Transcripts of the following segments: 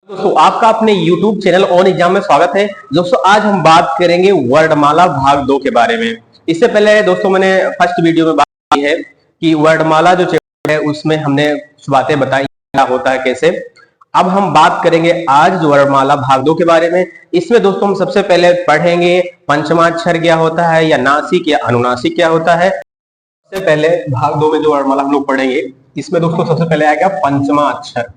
दोस्तों आपका अपने YouTube चैनल ऑन एग्जाम में स्वागत है। दोस्तों आज हम बात करेंगे वर्णमाला भाग 2 के बारे में। इससे पहले दोस्तों मैंने फर्स्ट वीडियो में बात की है कि वर्णमाला जो चैप्टर है उसमें हमने कुछ बातें बताई क्या होता है कैसे। अब हम बात करेंगे आज वर्णमाला भाग 2 के बारे में। इसमें दोस्तों हम सबसे पहले पढ़ेंगे पंचमाक्षर क्या होता है या नासिक या अनुनासिक क्या होता है। सबसे पहले भाग 2 में जो वर्णमाला हम लोग पढ़ेंगे इसमें दोस्तों सबसे पहले आएगा पंचमाक्षर।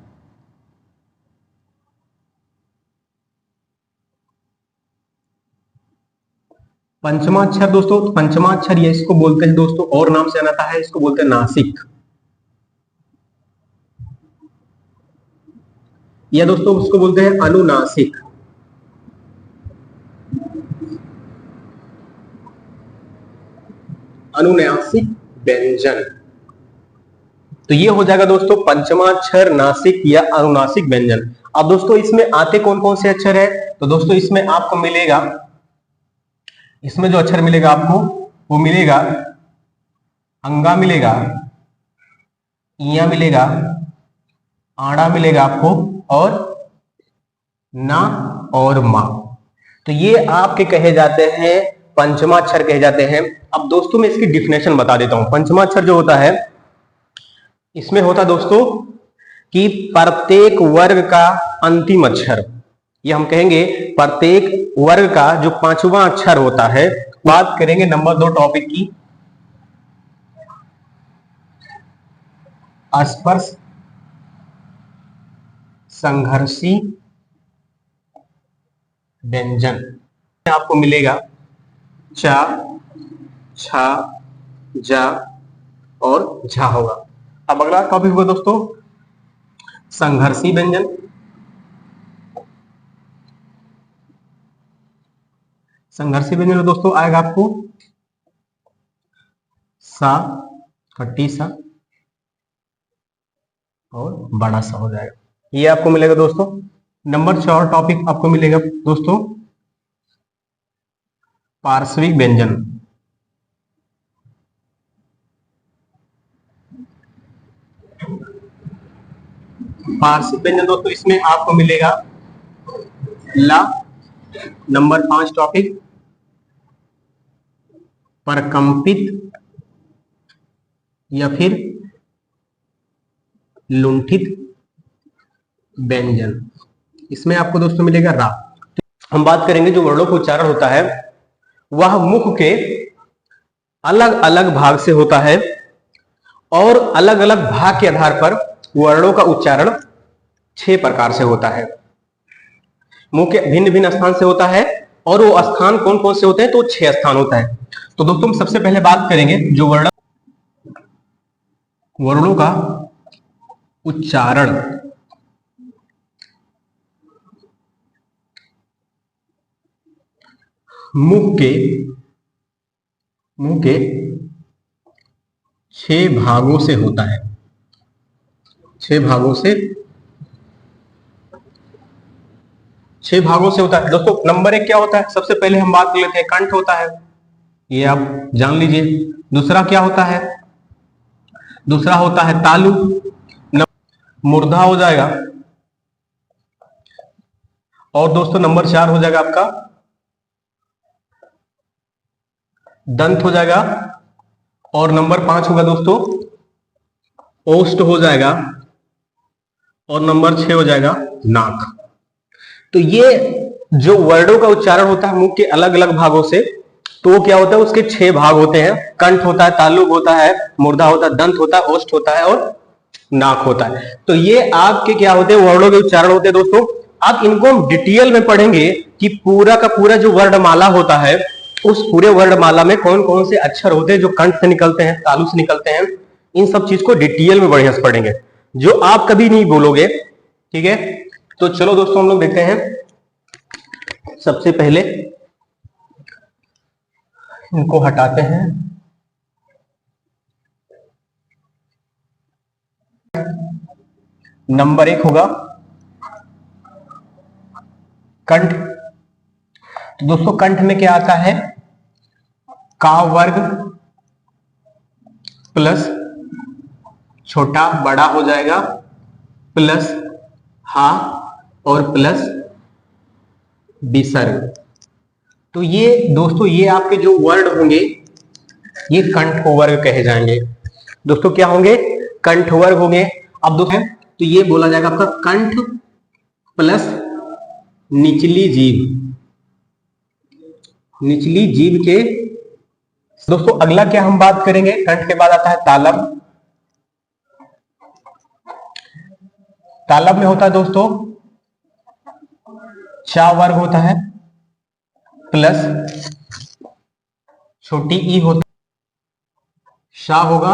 पंचमाक्षर दोस्तों पंचमाक्षर ये इसको बोलते हैं दोस्तों और नाम से आता है, इसको बोलते हैं नासिक या दोस्तों उसको बोलते हैं अनुनासिक। अनुनासिक व्यंजन तो ये हो जाएगा दोस्तों पंचमाक्षर, नासिक या अनुनासिक व्यंजन। अब दोस्तों इसमें आते कौन कौन से अक्षर है तो दोस्तों इसमें आपको मिलेगा, इसमें जो अक्षर मिलेगा आपको वो मिलेगा अंगा मिलेगा, इया मिलेगा, आड़ा मिलेगा आपको और ना और मा। तो ये आपके कहे जाते हैं पंचमाक्षर कहे जाते हैं। अब दोस्तों मैं इसकी डिफिनेशन बता देता हूं। पंचमाक्षर जो होता है इसमें होता दोस्तों कि प्रत्येक वर्ग का अंतिम अक्षर, ये हम कहेंगे प्रत्येक वर्ग का जो पांचवा अक्षर होता है। बात करेंगे नंबर 2 टॉपिक की, स्पर्श संघर्षी व्यंजन। आपको मिलेगा चा, छा, जा और झा होगा। अब अगला टॉपिक होगा दोस्तों संघर्षी व्यंजन। संघर्षी व्यंजन में दोस्तों आएगा आपको सा, खट्टी सा और बड़ा सा हो जाएगा, ये आपको मिलेगा दोस्तों। नंबर 4 टॉपिक आपको मिलेगा दोस्तों पार्श्विक व्यंजन। पार्श्विक व्यंजन दोस्तों इसमें आपको मिलेगा ला। नंबर 5 टॉपिक परकंपित या फिर लुंठित व्यंजन, इसमें आपको दोस्तों मिलेगा रा। हम बात करेंगे जो वर्णों का उच्चारण होता है वह मुख के अलग अलग भाग से होता है और अलग अलग भाग के आधार पर वर्णों का उच्चारण 6 प्रकार से होता है। मुंह के भिन्न भिन्न स्थान से होता है और वो स्थान कौन कौन से होते हैं तो 6 स्थान होता है। तो दोस्तों हम सबसे पहले बात करेंगे जो वर्णों का उच्चारण। मुंह के 6 भागों से होता है, 6 भागों से होता है दोस्तों। नंबर 1 क्या होता है, सबसे पहले हम बात कर लेते हैं कंठ होता है, ये आप जान लीजिए। दूसरा क्या होता है, दूसरा होता है तालु, मूर्धा हो जाएगा। और दोस्तों नंबर 4 हो जाएगा आपका दंत हो जाएगा। और नंबर 5 होगा दोस्तों ओष्ठ हो जाएगा। और नंबर 6 हो जाएगा नाक। तो ये जो वर्णों का उच्चारण होता है मुंह के अलग अलग भागों से, तो वो क्या होता है उसके 6 भाग होते हैं। कंठ होता है, तालुक होता है, मूर्धा होता है, दंत होता है, ओष्ठ होता है और नाक होता है। तो ये आपके क्या होते हैं वर्णों के उच्चारण होते हैं दोस्तों। आप इनको हम डिटेल में पढ़ेंगे कि पूरा का पूरा जो वर्णमाला होता है उस पूरे वर्णमाला में कौन कौन से अक्षर होते हैं जो कंठ से निकलते हैं, तालु से निकलते हैं। इन सब चीज को डिटेल में बढ़िया से पढ़ेंगे जो आप कभी नहीं बोलोगे, ठीक है। तो चलो दोस्तों हम लोग देखते हैं। सबसे पहले इनको हटाते हैं। नंबर 1 होगा कंठ। तो दोस्तों कंठ में क्या आता है, का वर्ग प्लस छोटा बड़ा हो जाएगा प्लस हा और प्लस विसर्ग। तो ये दोस्तों ये आपके जो वर्ड होंगे ये कंठवर्ग कहे जाएंगे। दोस्तों क्या होंगे? कंठवर्ग होंगे। अब दोस्तों तो ये बोला जाएगा आपका कंठ प्लस निचली जीभ, निचली जीभ के। दोस्तों अगला क्या हम बात करेंगे? कंठ के बाद आता है तालब। तालब में होता है दोस्तों चा वर्ग होता है प्लस छोटी ई होता, शा होगा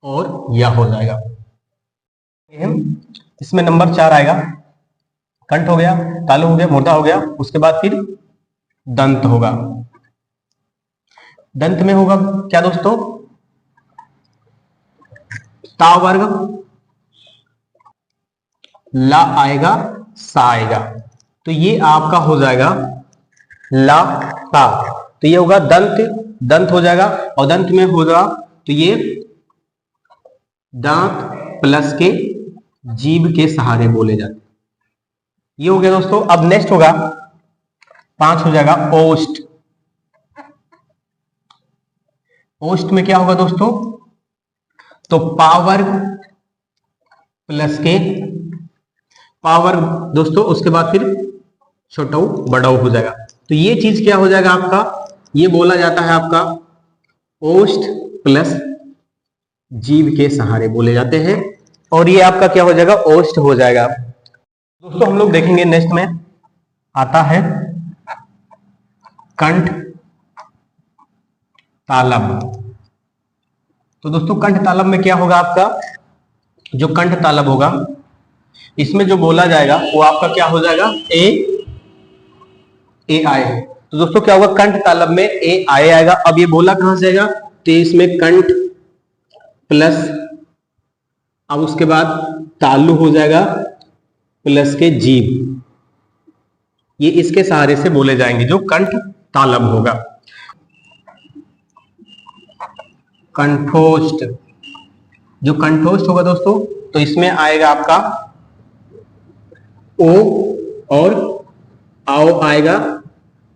और या हो जाएगा। इसमें नंबर 4 आएगा। कंठ हो गया, तालु हो गया, मुर्दा हो गया, उसके बाद फिर दंत होगा। दंत में होगा क्या दोस्तों? ता वर्ग, ला आएगा, सा आएगा, तो ये आपका हो जाएगा ला ता। तो ये होगा दंत, दंत हो जाएगा। और दंत में होगा तो ये दांत प्लस के जीभ के सहारे बोले जाते। ये हो गया दोस्तों। अब नेक्स्ट होगा 5 हो जाएगा ओष्ठ। ओष्ठ में क्या होगा दोस्तों? तो पावर प्लस के पावर दोस्तों, उसके बाद फिर छोटा बड़ा हो जाएगा। तो ये चीज क्या हो जाएगा आपका? ये बोला जाता है आपका ओष्ठ प्लस जीभ के सहारे बोले जाते हैं। और ये आपका क्या हो जाएगा? ओष्ठ हो जाएगा। दोस्तों हम लोग देखेंगे नेक्स्ट में आता है कंठ तालब। तो दोस्तों कंठ तालब में क्या होगा आपका? जो कंठ तालब होगा इसमें जो बोला जाएगा वो आपका क्या हो जाएगा? ए आए। तो दोस्तों क्या होगा? कंठ तालब में ए आए आएगा। अब ये बोला कहां से आएगा? तो इसमें कंठ प्लस, अब उसके बाद तालु हो जाएगा प्लस के जीभ, ये इसके सहारे से बोले जाएंगे जो कंठ तालब होगा। कंठोष्ठ, जो कंठोष्ठ होगा दोस्तों तो इसमें आएगा आपका ओ और आओ आएगा।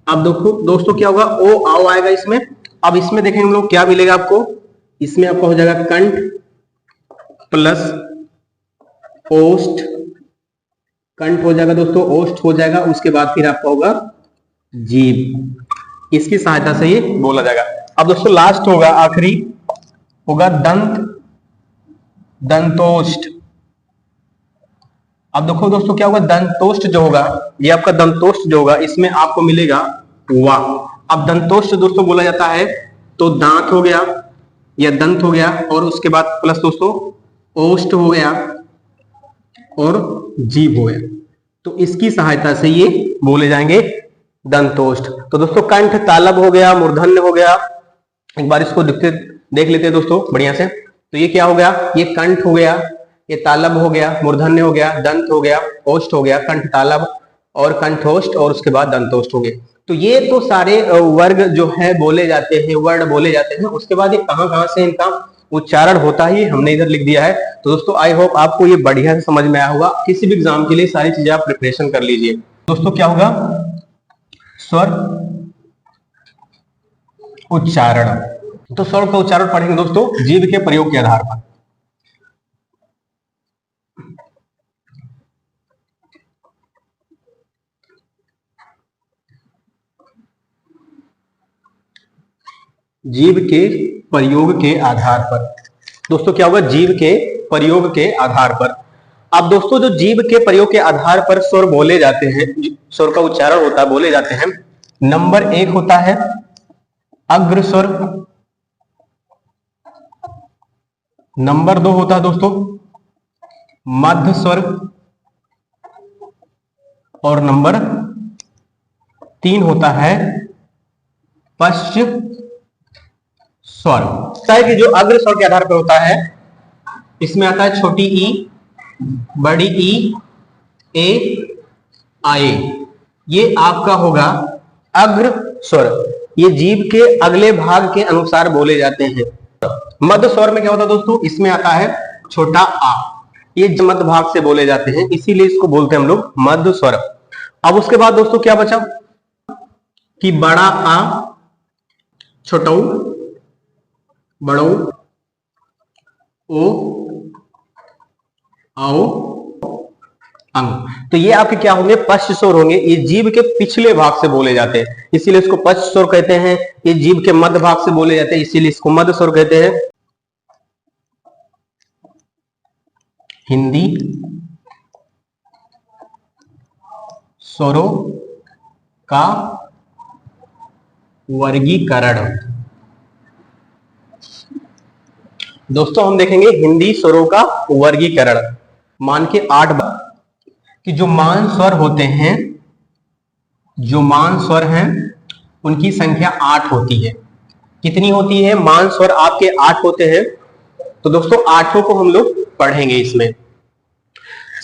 अब दोस्तों क्या होगा? ओ आओ आएगा इसमें। अब इसमें देखेंगे हम लोग क्या मिलेगा आपको? इसमें आपका हो जाएगा कंठ प्लस ओष्ठ, कंठ हो जाएगा दोस्तों, ओष्ठ हो जाएगा, उसके बाद फिर आपका होगा जीभ, इसकी सहायता से ये बोला जाएगा। अब दोस्तों लास्ट होगा, आखिरी होगा दंत, दंतोष्ठ। अब देखो दोस्तों क्या होगा? दंतोष्ठ जो होगा ये आपका दंतोष्ठ जो होगा इसमें आपको मिलेगा वा। अब दंतोष्ठ दोस्तों बोला जाता है तो दांत हो गया या दंत हो गया और उसके बाद प्लस दोस्तों ओष्ठ हो गया और जीभ हो गया, तो इसकी सहायता से ये बोले जाएंगे दंतोष्ठ। तो दोस्तों कंठ तालब हो गया, मूर्धन्य हो गया। एक बार इसको देख लेते हैं दोस्तों बढ़िया से। तो ये क्या हो गया? ये कंठ हो गया, ये तालब हो गया, मूर्धन्य हो गया, दंत हो गया, ओष्ठ हो गया, कंठ तालब और कंठोष्ठ और उसके बाद दंतोष्ठ हो गए। तो ये तो सारे वर्ग जो है बोले जाते हैं, वर्ड बोले जाते हैं। उसके बाद ये कहां से इनका उच्चारण होता है ये हमने इधर लिख दिया है। तो दोस्तों आई होप आपको ये बढ़िया से समझ में आया होगा। किसी भी एग्जाम के लिए सारी चीजें आप प्रिपरेशन कर लीजिए। दोस्तों क्या होगा? स्वर उच्चारण। तो स्वर का उच्चारण पढ़ेंगे दोस्तों जीभ के प्रयोग के आधार पर। जीभ के प्रयोग के आधार पर। दोस्तों क्या होगा? जीभ के प्रयोग के आधार पर। अब दोस्तों जो जीभ के प्रयोग के आधार पर स्वर बोले जाते हैं, स्वर का उच्चारण होता है, बोले जाते हैं। नंबर 1 होता है अग्र स्वर, नंबर 2 होता है दोस्तों मध्य स्वर और नंबर 3 होता है पश्च स्वर। कि जो अग्र स्वर के आधार पर होता है इसमें आता है छोटी ई, बड़ी ई, ए, आए, ये आपका होगा अग्र स्वर। ये जीभ के अगले भाग के अनुसार बोले जाते हैं। मध्य स्वर में क्या होता है दोस्तों? इसमें आता है छोटा आ, ये मध्य भाग से बोले जाते हैं, इसीलिए इसको बोलते हैं हम लोग मध्य स्वर। अब उसके बाद दोस्तों क्या बचा कि बड़ा आ, छोटऊ, बड़ऊ, ओ, आओ, अंग। तो ये आपके क्या होंगे, पश्च स्वर होंगे। ये जीभ के पिछले भाग से बोले जाते हैं, इसीलिए इसको पश्च स्वर कहते हैं। ये जीभ के मध्य भाग से बोले जाते हैं, इसीलिए इसको मध्य स्वर कहते हैं। हिंदी स्वरों का वर्गीकरण। दोस्तों हम देखेंगे हिंदी स्वरों का वर्गीकरण। मान के 8 कि जो मान स्वर होते हैं, जो मान स्वर हैं उनकी संख्या 8 होती है। कितनी होती है? मान स्वर आपके 8 होते हैं। तो दोस्तों 8 को हम लोग पढ़ेंगे। इसमें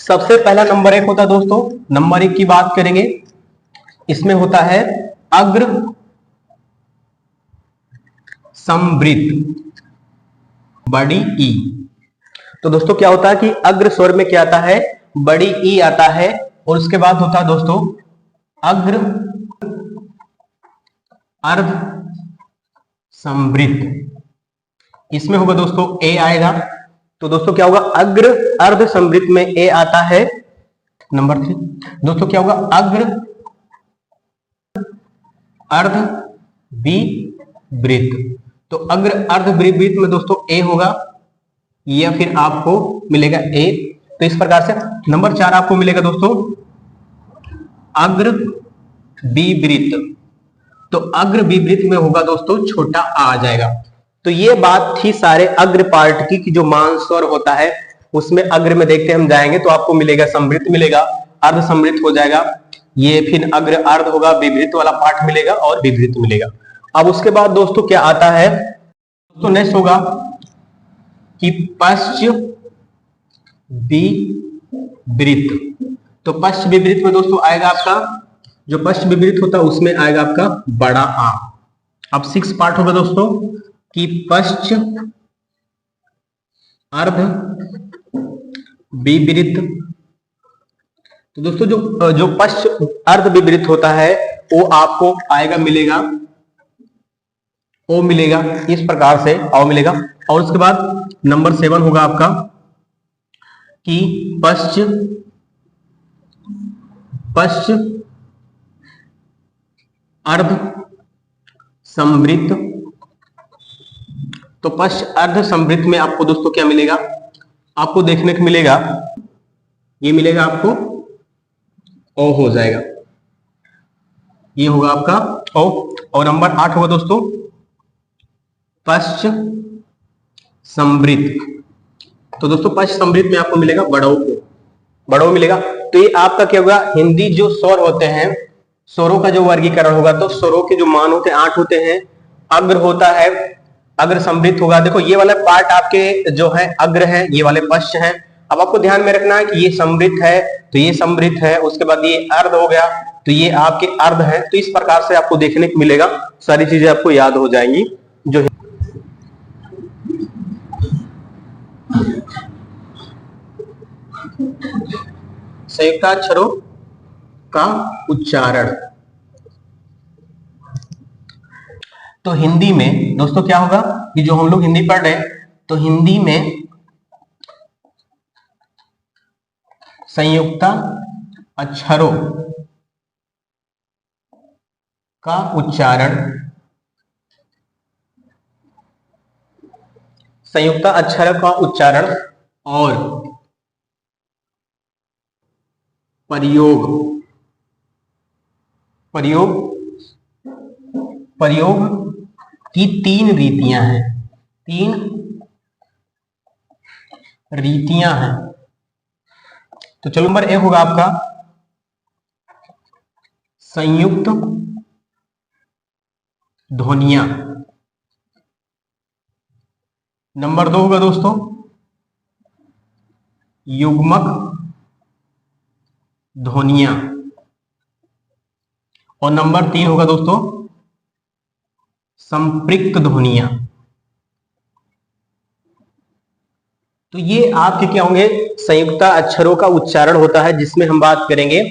सबसे पहला नंबर 1 होता है दोस्तों, नंबर 1 की बात करेंगे, इसमें होता है अग्र संवृत, बड़ी ई। तो दोस्तों क्या होता है कि अग्र स्वर में क्या आता है, बड़ी ई आता है। और उसके बाद होता है दोस्तों अग्र अर्ध संवृत, इसमें होगा दोस्तों ए आएगा। तो दोस्तों क्या होगा, अग्र अर्ध संवृत में ए आता है। नंबर 3 दोस्तों क्या होगा, अग्र अर्ध विवृत। तो अग्र अर्ध विवृत में दोस्तों ए होगा, या फिर आपको मिलेगा ए। तो इस प्रकार से नंबर 4 आपको मिलेगा दोस्तों अग्र विवृत। तो अग्र विवृत में होगा दोस्तों छोटा आ जाएगा। तो ये बात थी सारे अग्र पार्ट की कि जो मान स्वर होता है उसमें अग्र में देखते हम जाएंगे तो आपको मिलेगा संवृत मिलेगा, अर्ध संवृत हो जाएगा, ये फिर अग्र अर्ध होगा, विवृत वाला पार्ट मिलेगा और विवृत मिलेगा। अब उसके बाद दोस्तों क्या आता है, तो नेक्स्ट होगा कि पश्च विवृत। तो पश्च विवृत में दोस्तों आएगा आपका, जो पश्च विवृत होता है उसमें आएगा आपका बड़ा आ। अब 6 पार्ट होगा दोस्तों कि पश्च अर्ध विवृत। तो दोस्तों जो पश्च अर्ध विवृत होता है वो आपको आएगा मिलेगा ओ मिलेगा, इस प्रकार से ओ मिलेगा। और उसके बाद नंबर 7 होगा आपका कि पश्च अर्ध संवृत। तो पश्च अर्ध संवृत में आपको दोस्तों क्या मिलेगा, आपको देखने को मिलेगा, ये मिलेगा आपको ओ हो जाएगा, ये होगा आपका ओ। और नंबर 8 होगा दोस्तों पश्च संवृत। तो दोस्तों पश्च संवृत में आपको मिलेगा बड़ो को, बड़ो मिलेगा। तो ये आपका क्या होगा, हिंदी जो स्वर होते हैं, स्वरों का जो वर्गीकरण होगा, तो स्वरों के जो मान होते हैं 8 होते हैं। अग्र होता है, अग्र संवृत होगा। देखो ये वाला पार्ट आपके जो है अग्र है, ये वाले पश्च है। अब आपको ध्यान में रखना है कि ये संवृत है तो ये संवृत है, उसके बाद ये अर्ध हो गया तो ये आपके अर्ध है। तो इस प्रकार से आपको देखने को मिलेगा, सारी चीजें आपको याद हो जाएंगी। जो संयुक्ताक्षरों का उच्चारण, तो हिंदी में दोस्तों क्या होगा कि जो हम लोग हिंदी पढ़ रहे हैं, तो हिंदी में संयुक्त अक्षरों का उच्चारण, संयुक्त अक्षर का उच्चारण और प्रयोग की 3 रीतियां हैं, 3 रीतियां हैं। तो चलो नंबर 1 होगा आपका संयुक्त ध्वनियां। नंबर 2 होगा दोस्तों युग्मक ध्वनियां। और नंबर 3 होगा दोस्तों संपृक्त ध्वनियां। तो ये आपके क्या होंगे, संयुक्त अक्षरों का उच्चारण होता है, जिसमें हम बात करेंगे।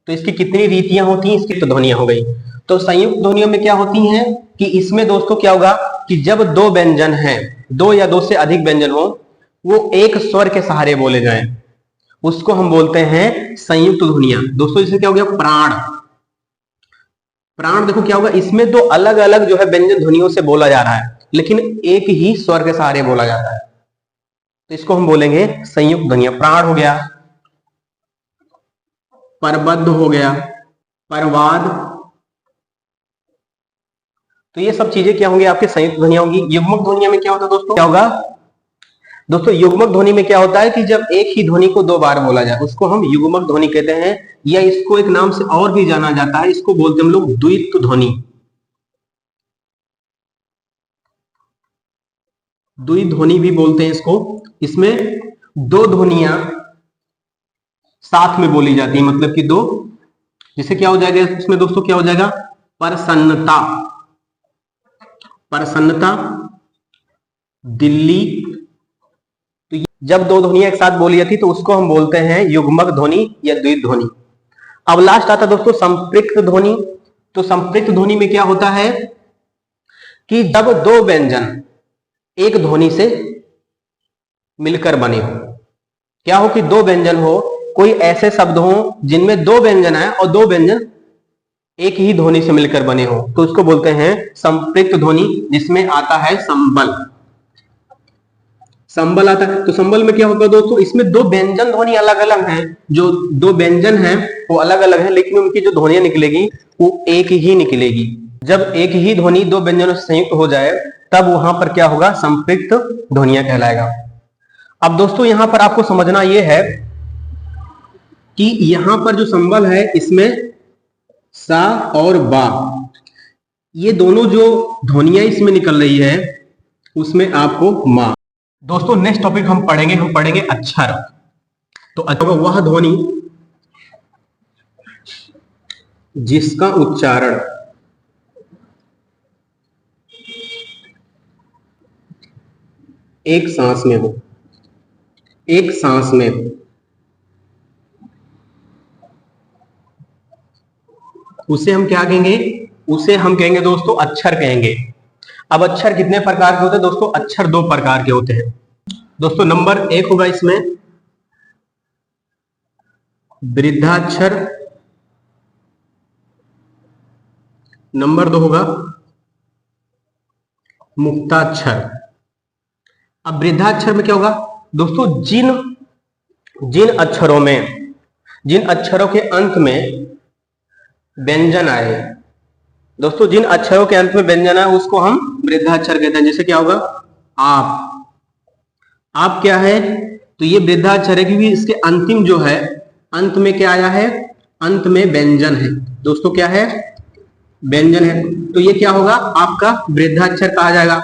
तो इसकी कितनी रीतियां होती हैं, इसकी तो ध्वनियां हो गई। तो संयुक्त ध्वनियों में क्या होती हैं कि इसमें दोस्तों क्या होगा कि जब दो व्यंजन हैं, दो या दो से अधिक व्यंजन हो, वो एक स्वर के सहारे बोले जाएं, उसको हम बोलते हैं संयुक्त ध्वनियां। दोस्तों इससे क्या हो गया, प्राण। प्राण देखो क्या होगा, इसमें दो अलग अलग जो है व्यंजन ध्वनियों से बोला जा रहा है, लेकिन एक ही स्वर के सहारे बोला जाता है, तो इसको हम बोलेंगे संयुक्त ध्वनियां। प्राण हो गया, परबद्ध हो गया, परवाद। तो ये सब चीजें क्या होंगी, आपके संयुक्त ध्वनियां होंगी। युग्मक ध्वनिया में क्या होता है दोस्तों, क्या होगा दोस्तों, युग्मक ध्वनि में क्या होता है कि जब एक ही ध्वनि को दो बार बोला जाए, उसको हम युग्मक ध्वनि कहते हैं, या इसको एक नाम से और भी जाना जाता है, इसको बोलते हैं हम लोग द्वित्व ध्वनि। द्वित्व ध्वनि भी बोलते हैं इसको। इसमें दो ध्वनियां साथ में बोली जाती है, मतलब कि दो, जिसे क्या हो जाएगा इसमें दोस्तों, क्या हो जाएगा, प्रसन्नता, प्रसन्नता, दिल्ली। तो जब दो ध्वनियां एक साथ बोली जाती तो उसको हम बोलते हैं युग्मक ध्वनि या द्वित्व ध्वनि। अब लास्ट आता दोस्तों संपृक्त ध्वनि। तो संपृक्त ध्वनि में क्या होता है कि जब दो व्यंजन एक ध्वनि से मिलकर बने हो, क्या हो कि दो व्यंजन हो, कोई ऐसे शब्द हो जिनमें दो व्यंजन है और दो व्यंजन एक ही ध्वनि से मिलकर बने हो, तो उसको बोलते हैं संपृक्त ध्वनि, जिसमें आता है संबल। संबल आता है। तो संबल में क्या होगा दोस्तों, इसमें दो व्यंजन ध्वनि अलग अलग हैं, जो दो व्यंजन हैं वो अलग अलग हैं, लेकिन उनकी जो ध्वनियां निकलेगी वो एक ही निकलेगी। जब एक ही ध्वनि दो व्यंजनों से संयुक्त हो जाए, तब वहां पर क्या होगा, संपृक्त ध्वनियां कहलाएगा। अब दोस्तों यहां पर आपको समझना यह है कि यहां पर जो संबल है, इसमें सा और बा, ये दोनों जो ध्वनियां इसमें निकल रही है, उसमें आपको मा। दोस्तों नेक्स्ट टॉपिक हम पढ़ेंगे अक्षर। तो अक्षर वह ध्वनि जिसका उच्चारण एक सांस में हो, एक सांस में हो, उसे हम क्या कहेंगे, उसे हम कहेंगे दोस्तों अक्षर कहेंगे। अब अक्षर कितने प्रकार के होते हैं दोस्तों, अक्षर दो प्रकार के होते हैं दोस्तों। नंबर एक होगा इसमें वृद्धाक्षर, नंबर दो होगा मुक्ताक्षर। अब वृद्धाक्षर में क्या होगा दोस्तों, जिन अक्षरों में, जिन अक्षरों के अंत में व्यंजन आए दोस्तों, जिन अक्षरों के अंत में व्यंजन आए उसको हम वृद्धाक्षर कहते हैं। जैसे क्या होगा, आप क्या है, तो ये वृद्धाक्षर है क्योंकि इसके अंतिम जो है, अंत में क्या आया है, अंत में व्यंजन है दोस्तों, क्या है, व्यंजन है, तो ये क्या होगा, आपका वृद्धाक्षर कहा जाएगा।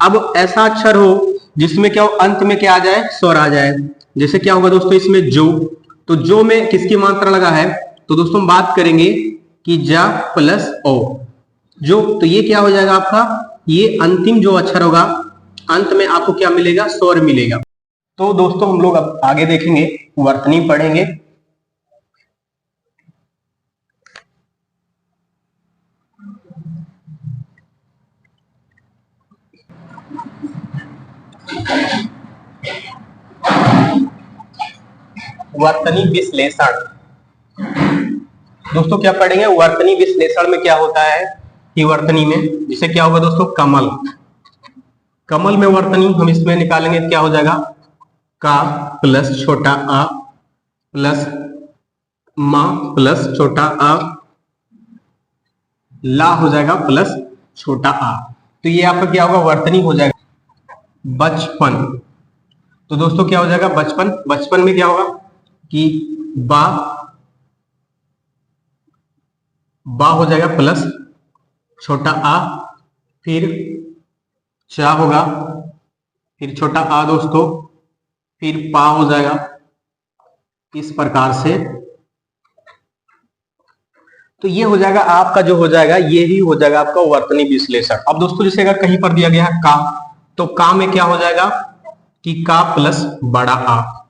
अब ऐसा अक्षर हो जिसमें क्या हो, अंत में क्या आ जाए, स्वर आ जाए। जैसे क्या होगा दोस्तों इसमें जो, तो जो में किसकी मात्रा लगा है, तो दोस्तों हम बात करेंगे कि जा प्लस ओ, जो, तो ये क्या हो जाएगा आपका, ये अंतिम जो अक्षर होगा, अंत में आपको क्या मिलेगा, स्वर मिलेगा। तो दोस्तों हम लोग अब आगे देखेंगे, वर्तनी पढ़ेंगे। वर्तनी विश्लेषण दोस्तों क्या पढ़ेंगे, वर्तनी विश्लेषण में क्या होता है कि वर्तनी में, जिसे क्या होगा दोस्तों, कमल, कमल में वर्तनी हम इसमें निकालेंगे, क्या हो जाएगा, का प्लस छोटा आ प्लस मा प्लस छोटा आ, ला हो जाएगा प्लस छोटा आ। तो ये आपका क्या होगा, वर्तनी हो जाएगा। बचपन, तो दोस्तों क्या हो जाएगा, बचपन, बचपन में क्या होगा कि बा हो जाएगा प्लस छोटा आ, फिर चा होगा, फिर छोटा आ दोस्तों, फिर पा हो जाएगा, इस प्रकार से। तो ये हो जाएगा आपका, जो हो जाएगा ये ही हो जाएगा आपका वर्तनी विश्लेषण। अब दोस्तों जैसे अगर कहीं पर दिया गया है का, तो का में क्या हो जाएगा कि का प्लस बड़ा आ।